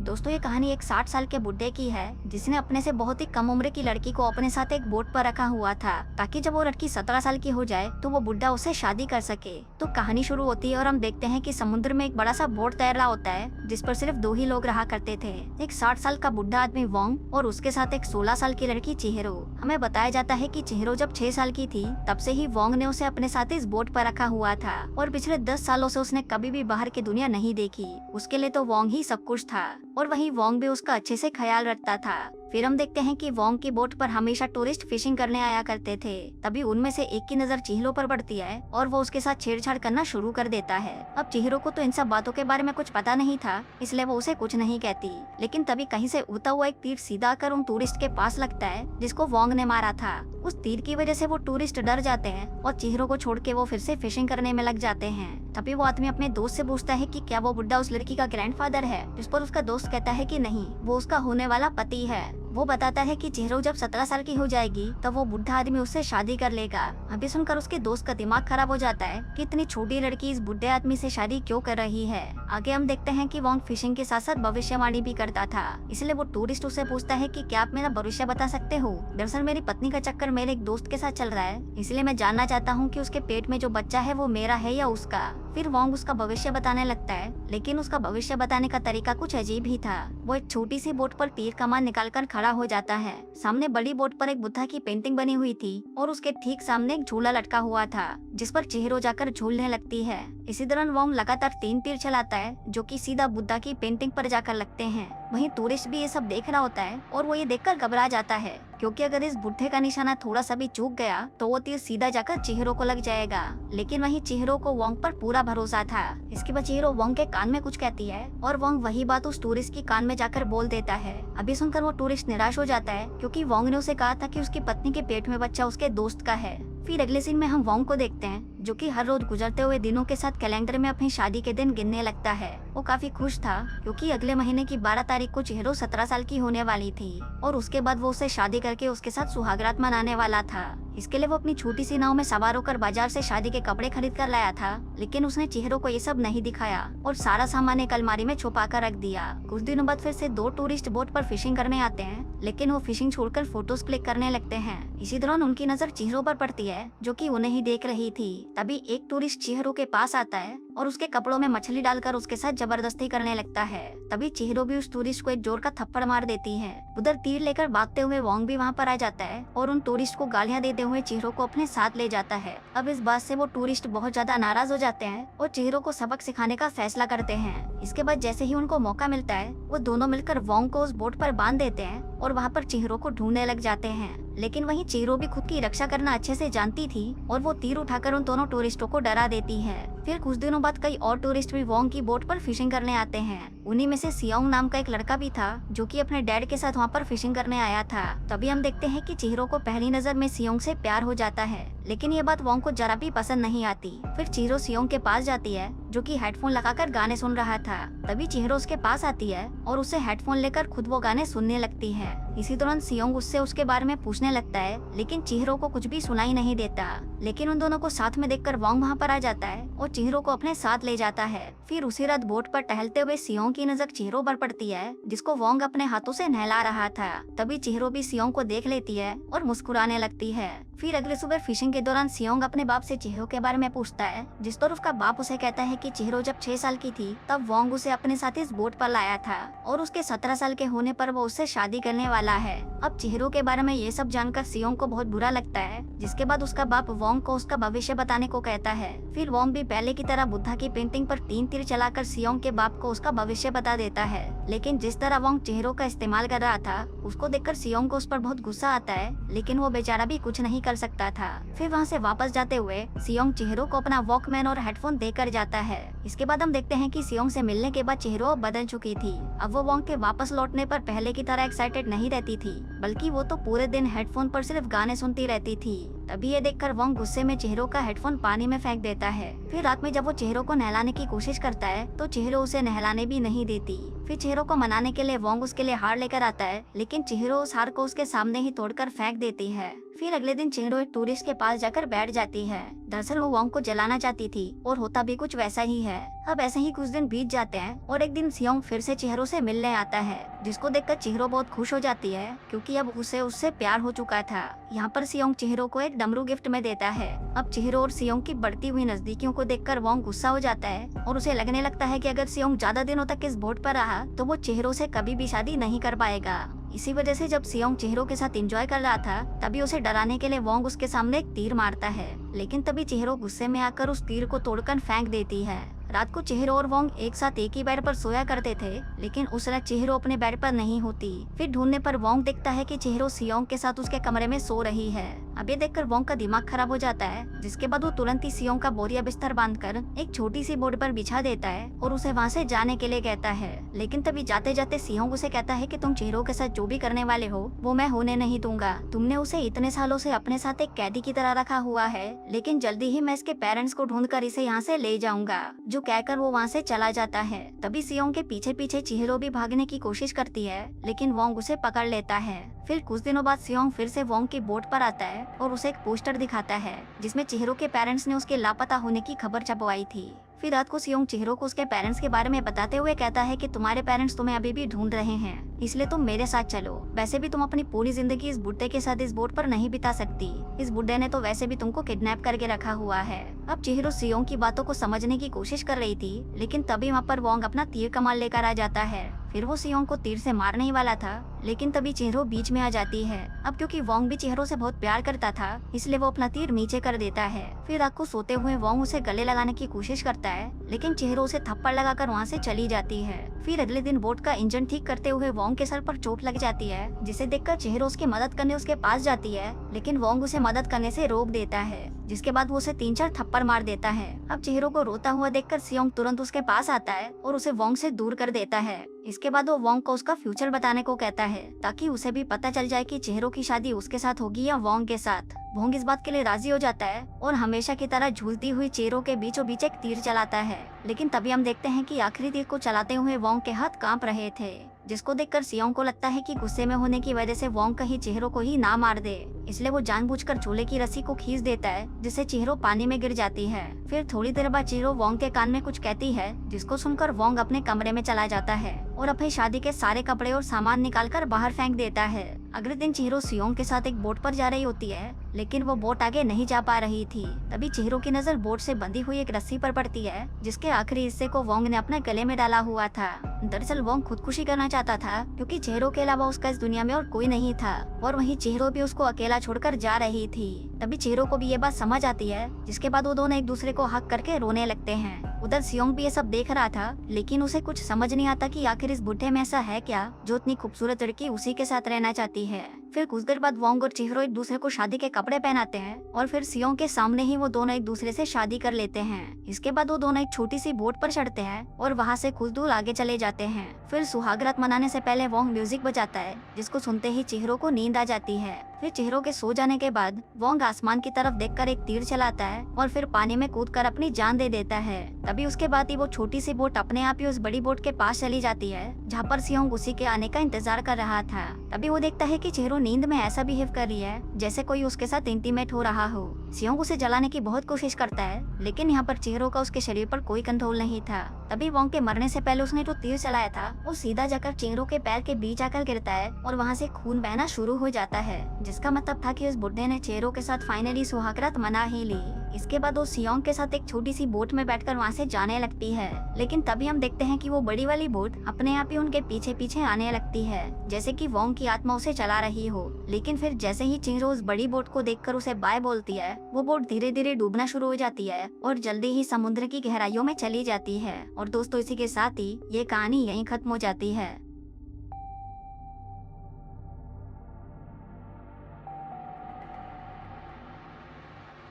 दोस्तों ये कहानी एक 60 साल के बुड्ढे की है जिसने अपने से बहुत ही कम उम्र की लड़की को अपने साथ एक बोट पर रखा हुआ था ताकि जब वो लड़की 17 साल की हो जाए तो वो बुड्ढा उससे शादी कर सके। तो कहानी शुरू होती है और हम देखते हैं कि समुद्र में एक बड़ा सा बोट तैर रहा होता है जिस पर सिर्फ 2 ही लोग रहा करते थे, एक 60 साल का बुड्ढा आदमी वोंग और उसके साथ एक 16 साल की लड़की चिहिरो। हमें बताया जाता है कि चिहिरो जब 6 साल की थी तब से ही वोंग ने उसे अपने साथ इस बोट पर रखा हुआ था और पिछले 10 सालों से उसने कभी भी बाहर की दुनिया नहीं देखी। उसके लिए तो वोंग ही सब कुछ था और वहीं वोंग भी उसका अच्छे से ख्याल रखता था। फिर हम देखते हैं कि वोंग की बोट पर हमेशा टूरिस्ट फिशिंग करने आया करते थे। तभी उनमें से एक की नजर चिहिरो पर पड़ती है और वो उसके साथ छेड़छाड़ करना शुरू कर देता है। अब चिहिरो को तो इन सब बातों के बारे में कुछ पता नहीं था, इसलिए वो उसे कुछ नहीं कहती। लेकिन तभी कहीं से उड़ता हुआ एक तीर सीधा आकर उन टूरिस्ट के पास लगता है जिसको वोंग ने मारा था। उस तीर की वजह से वो टूरिस्ट डर जाते हैं और चिहिरो को छोड़ के वो फिर से फिशिंग करने में लग जाते हैं। तभी वो आदमी अपने दोस्त से पूछता है कि क्या वो बुड्ढा उस लड़की का ग्रैंडफादर है, जिस पर उसका दोस्त कहता है कि नहीं, वो उसका होने वाला पति है। वो बताता है कि चिहिरो जब 17 साल की हो जाएगी तब वो बुढ़ा आदमी उससे शादी कर लेगा। अभी सुनकर उसके दोस्त का दिमाग खराब हो जाता है कि इतनी छोटी लड़की इस बुढ़े आदमी से शादी क्यों कर रही है। आगे हम देखते हैं कि वोंग फिशिंग के साथ साथ भविष्यवाणी भी करता था, इसलिए वो टूरिस्ट उससे पूछता है कि क्या आप मेरा भविष्य बता सकते हो। दरअसल मेरी पत्नी का चक्कर मेरे एक दोस्त के साथ चल रहा है, इसलिए मैं जानना चाहता हूँ कि उसके पेट में जो बच्चा है वो मेरा है या उसका। फिर वोंग उसका भविष्य बताने लगता है, लेकिन उसका भविष्य बताने का तरीका कुछ अजीब ही था। वो एक छोटी सी बोट पर तीर कमान निकालकर खड़ा हो जाता है। सामने बड़ी बोट पर एक बुद्धा की पेंटिंग बनी हुई थी और उसके ठीक सामने एक झूला लटका हुआ था जिस पर चिहिरो जाकर झूलने लगती है। इसी दौरान वोंग लगातार 3 तीर चलाता है जो कि सीधा बुद्धा की पेंटिंग पर जाकर लगते हैं। वहीं टूरिस्ट भी ये सब देख रहा होता है और वो ये देखकर घबरा जाता है क्योंकि अगर इस बुड्ढे का निशाना थोड़ा सा भी चूक गया तो वो तीर सीधा जाकर चिहिरो को लग जाएगा। लेकिन वहीं चिहिरो को वोंग पर पूरा भरोसा था। इसके बाद चिहिरो वोंग के कान में कुछ कहती है और वोंग वही बात उस टूरिस्ट की कान में जाकर बोल देता है। अभी सुनकर वो टूरिस्ट निराश हो जाता है क्योंकि वोंग ने उसे कहा था कि उसकी पत्नी के पेट में बच्चा उसके दोस्त का है। फिर अगले सीन में हम वोंग को देखते हैं जो कि हर रोज गुजरते हुए दिनों के साथ कैलेंडर में अपनी शादी के दिन गिनने लगता है। वो काफी खुश था क्योंकि अगले महीने की 12 तारीख को चिहिरो 17 साल की होने वाली थी और उसके बाद वो उससे शादी करके उसके साथ सुहागरात मनाने वाला था। इसके लिए वो अपनी छोटी सी नाव में सवार होकर बाजार से शादी के कपड़े खरीद कर लाया था, लेकिन उसने चिहिरो को ये सब नहीं दिखाया और सारा सामान एक अलमारी में छुपा कर रख दिया। कुछ दिनों बाद फिर से 2 टूरिस्ट बोट पर फिशिंग करने आते हैं, लेकिन वो फिशिंग छोड़कर फोटोज क्लिक करने लगते हैं। इसी दौरान उनकी नजर चिहिरो पर पड़ती है जो कि उन्हें ही देख रही थी। तभी एक टूरिस्ट चिहिरो के पास आता है और उसके कपड़ों में मछली डालकर उसके साथ जबरदस्ती करने लगता है। तभी चिहिरो भी उस टूरिस्ट को एक जोर का थप्पड़ मार देती है। उधर तीर लेकर भागते हुए वोंग भी वहाँ पर आ जाता है और उन टूरिस्ट को गालियाँ देते हुए चिहिरो को अपने साथ ले जाता है। अब इस बात से वो टूरिस्ट बहुत ज्यादा नाराज हो जाते हैं और चिहिरो को सबक सिखाने का फैसला करते हैं। इसके बाद जैसे ही उनको मौका मिलता है वो दोनों मिलकर वोंग को उस बोट पर बांध देते हैं और वहाँ पर चिहिरो को ढूंढने लग जाते हैं। लेकिन वहीं चिहिरो भी खुद की रक्षा करना अच्छे से जानती थी और वो तीर उठाकर उन दोनों टूरिस्टों को डरा देती है। फिर कुछ दिनों बाद कई और टूरिस्ट भी वोंग की बोट पर फिशिंग करने आते हैं। उन्हीं में से सियोंग नाम का एक लड़का भी था जो कि अपने डैड के साथ वहाँ पर फिशिंग करने आया था। तभी हम देखते हैं कि चिहिरो को पहली नजर में सियोंग से प्यार हो जाता है, लेकिन ये बात वोंग को जरा भी पसंद नहीं आती। फिर चिहिरो सियोंग के पास जाती है जो कि हेडफोन लगाकर गाने सुन रहा था। तभी चिहिरो उसके पास आती है और उसे हेडफोन लेकर खुद वो गाने सुनने लगती है। इसी दौरान सियोंग उससे उसके बारे में पूछने लगता है, लेकिन चिहिरो को कुछ भी सुनाई नहीं देता। लेकिन उन दोनों को साथ में देखकर वोंग वहाँ पर आ जाता है और चिहिरो को अपने साथ ले जाता है। फिर उसी रात बोट पर टहलते हुए सियोंग की नजर चिहिरो पर पड़ती है जिसको वोंग अपने हाथों से नहला रहा था। तभी चिहिरो भी सियोंग को देख लेती है और मुस्कुराने लगती है। फिर अगले सुबह फिशिंग के दौरान सियोंग अपने बाप से चिहिरो के बारे में पूछता है, जिस पर उसका बाप उसे कहता है कि चिहिरो जब 6 साल की थी तब वोंग उसे अपने साथ इस बोट पर लाया था और उसके 17 साल के होने पर वो उससे शादी करने वाला है। अब चिहिरो के बारे में ये सब जानकर सियोंग को बहुत बुरा लगता है, जिसके बाद उसका बाप वोंग को उसका भविष्य बताने को कहता है। फिर वोंग भी पहले की तरह बुद्धा की पेंटिंग पर 3 तीर चलाकर सियोंग के बाप को उसका भविष्य बता देता है। लेकिन जिस तरह वोंग चिहिरो का इस्तेमाल कर रहा था उसको देखकर सियोंग को उस पर बहुत गुस्सा आता है, लेकिन वो बेचारा भी कुछ नहीं कर सकता था। फिर वहाँ से वापस जाते हुए सियोंग चिहिरो को अपना वॉकमैन और हेडफोन देकर जाता है। इसके बाद हम देखते हैं कि सियोंग से मिलने के बाद चिहिरो बदल चुकी थी। अब वो वोंग के वापस लौटने पर पहले की तरह एक्साइटेड नहीं रहती थी, बल्कि वो तो पूरे दिन हेडफोन पर सिर्फ गाने सुनती रहती थी। तभी ये देखकर वोंग गुस्से में चिहिरो का हेडफोन पानी में फेंक देता है। फिर रात में जब वो चिहिरो को नहलाने की कोशिश करता है तो चिहिरो उसे नहलाने भी नहीं देती। फिर चिहिरो को मनाने के लिए वोंग उसके लिए हार लेकर आता है, लेकिन चिहिरो उस हार को उसके सामने ही तोड़कर फेंक देती है। फिर अगले दिन चिंगरो एक टूरिस्ट के पास जाकर बैठ जाती है। दरअसल वो वोंग को जलाना चाहती थी और होता भी कुछ वैसा ही है। अब ऐसे ही कुछ दिन बीत जाते हैं और एक दिन सियोंग फिर से चिहिरो से मिलने आता है, जिसको देखकर चिहिरो बहुत खुश हो जाती है क्योंकि अब उसे उससे प्यार हो चुका था। यहाँ पर सियोंग चिहिरो को एक डमरू गिफ्ट में देता है। अब चिहिरो और सियोंग की बढ़ती हुई नजदीकियों को देखकर वोंग गुस्सा हो जाता है और उसे लगने लगता है कि अगर सियोंग ज्यादा दिनों तक इस बोट पर रहा तो वो चिहिरो से कभी भी शादी नहीं कर पाएगा। इसी वजह से जब सियोंग चिहिरो के साथ एंजॉय कर रहा था तभी उसे डराने के लिए वोंग उसके सामने एक तीर मारता है, लेकिन तभी चिहिरो गुस्से में आकर उस तीर को तोड़कर फेंक देती है। रात को चिहिरो और वोंग एक साथ एक ही बेड पर सोया करते थे, लेकिन उस रात चिहिरो अपने बेड पर नहीं होती। फिर ढूंढने पर वोंग देखता है कि चिहिरो सियोंग के साथ उसके कमरे में सो रही है। अब ये देखकर वोंग का दिमाग खराब हो जाता है, जिसके बाद वो तुरंत ही सियोंग का बोरिया बिस्तर बांधकर एक छोटी सी बोर्ड पर बिछा देता है और उसे वहाँ से जाने के लिए कहता है। लेकिन तभी जाते जाते सियोंग उसे कहता है कि तुम चिहिरो के साथ जो भी करने वाले हो वो मैं होने नहीं दूंगा। तुमने उसे इतने सालों से अपने साथ एक कैदी की तरह रखा हुआ है, लेकिन जल्दी ही मैं इसके पेरेंट्स को ढूंढकर इसे यहाँ से ले जाऊंगा। जो कहकर वो वहाँ से चला जाता है। तभी सियोंग के पीछे पीछे चिहिरो भी भागने की कोशिश करती है, लेकिन वोंग उसे पकड़ लेता है। फिर कुछ दिनों बाद सियोंग फिर से वोंग की बोट पर आता है और उसे एक पोस्टर दिखाता है जिसमें चिहिरो के पेरेंट्स ने उसके लापता होने की खबर छपवाई थी। फिर रात को सियोंग चिहिरो को उसके पेरेंट्स के बारे में बताते हुए कहता है कि तुम्हारे पेरेंट्स तुम्हें अभी भी ढूंढ रहे हैं, इसलिए तुम मेरे साथ चलो। वैसे भी तुम अपनी पूरी जिंदगी इस बुड्ढे के साथ इस बोट पर नहीं बिता सकती। इस बुड्ढे ने तो वैसे भी तुमको किडनैप करके रखा हुआ है। अब चिहिरो सियोंग की बातों को समझने की कोशिश कर रही थी, लेकिन तभी वहाँ पर वोंग अपना तीर कमान लेकर आ जाता है। फिर वो सियोंग को तीर से मारने ही वाला था, लेकिन तभी चिहिरो बीच में आ जाती है। अब क्योंकि वोंग भी चिहिरो से बहुत प्यार करता था, इसलिए वो अपना तीर नीचे कर देता है। फिर रात को सोते हुए वोंग उसे गले लगाने की कोशिश करता है, लेकिन चिहिरो उसे थप्पड़ लगाकर वहाँ से चली जाती है। फिर अगले दिन बोट का इंजन ठीक करते हुए वोंग के सर पर चोट लग जाती है, जिसे देखकर चिहिरो उसकी मदद करने उसके पास जाती है, लेकिन वोंग उसे मदद करने से रोक देता है, जिसके बाद वो उसे 3-4 थप्पड़ मार देता है। अब चिहिरो को रोता हुआ देखकर सियोंग तुरंत उसके पास आता है और उसे वोंग से दूर कर देता है। इसके बाद वो वोंग को उसका फ्यूचर बताने को कहता है, ताकि उसे भी पता चल जाए कि चिहिरो की शादी उसके साथ होगी या वोंग के साथ। वोंग इस बात के लिए राजी हो जाता है और हमेशा की तरह झूलती हुई चिहिरो के बीचों बीच एक तीर चलाता है, लेकिन तभी हम देखते हैं कि आखिरी तीर को चलाते हुए वोंग के हाथ कांप रहे थे, जिसको देखकर सियोंग को लगता है कि गुस्से में होने की वजह से वोंग कहीं चिहिरो को ही ना मार दे, इसलिए वो जानबूझकर झूले की रस्सी को खींच देता है, जिससे चिहिरो पानी में गिर जाती है। फिर थोड़ी देर बाद चिहिरो वोंग के कान में कुछ कहती है, जिसको सुनकर वोंग अपने कमरे में चला जाता है और अपनी शादी के सारे कपड़े और सामान निकालकर बाहर फेंक देता है। अगले दिन चिहिरो सियोंग के साथ एक बोट पर जा रही होती है, लेकिन वो बोट आगे नहीं जा पा रही थी। तभी चिहिरो की नजर बोट से बंधी हुई एक रस्सी पर पड़ती है, जिसके आखिरी हिस्से को वोंग ने अपने गले में डाला हुआ था। दरअसल वोंग खुदकुशी करना चाहता था, क्योंकि चिहिरो के अलावा उसका इस दुनिया में और कोई नहीं था, और वहीं चिहिरो भी उसको अकेला छोड़कर जा रही थी। तभी चिहिरो को भी ये बात समझ आती है, जिसके बाद वो दोनों एक दूसरे को हक करके रोने लगते हैं। उधर सियोंग भी ये सब देख रहा था, लेकिन उसे कुछ समझ नहीं आता कि आखिर इस बुढ़े में ऐसा है क्या जो इतनी खूबसूरत लड़की उसी के साथ रहना चाहती है। फिर कुछ देर बाद वोंग और चिहिरो एक दूसरे को शादी के कपड़े पहनाते हैं और फिर सियोंग के सामने ही वो दोनों एक दूसरे से शादी कर लेते हैं। इसके बाद वो दोनों एक छोटी सी बोट पर चढ़ते हैं और वहाँ से कुछ दूर आगे चले जाते हैं। फिर सुहागरात मनाने से पहले वोंग म्यूजिक बजाता है, जिसको सुनते ही चिहिरो को नींद आ जाती है। फिर चिहिरो के सो जाने के बाद वोंग आसमान की तरफ देखकर एक तीर चलाता है और फिर पानी में कूदकर अपनी जान दे देता है। तभी उसके बाद ही वो छोटी सी बोट अपने आप ही उस बड़ी बोट के पास चली जाती है, जहाँ पर सियोंग उसी के आने का इंतजार कर रहा था। तभी वो देखता है कि चिहिरो नींद में ऐसा बिहेव कर रही है जैसे कोई उसके साथ इंटीमेट हो रहा हो। सियोंग उसे जलाने की बहुत कोशिश करता है, लेकिन यहाँ पर चिहिरो का उसके शरीर पर कोई कंट्रोल नहीं था। तभी वोंग के मरने से पहले उसने जो तीर चलाया था वो सीधा जाकर चिहिरो के पैर के बीच आकर गिरता है और वहाँ से खून बहना शुरू हो जाता है, जिसका मतलब था कि उस बुढ़े ने चिहिरो के साथ फाइनली सुहागरात मना ही ली। इसके बाद वो सियोंग के साथ एक छोटी सी बोट में बैठकर वहाँ से जाने लगती है, लेकिन तभी हम देखते हैं कि वो बड़ी वाली बोट अपने आप ही उनके पीछे पीछे आने लगती है, जैसे कि वोंग की आत्मा उसे चला रही हो। लेकिन फिर जैसे ही चिहिरो उस बड़ी बोट को देखकर उसे बाय बोलती है, वो बोट धीरे धीरे डूबना शुरू हो जाती है और जल्दी ही समुद्र की गहराइयों में चली जाती है। और दोस्तों, इसी के साथ ही ये कहानी यहीं खत्म हो जाती है।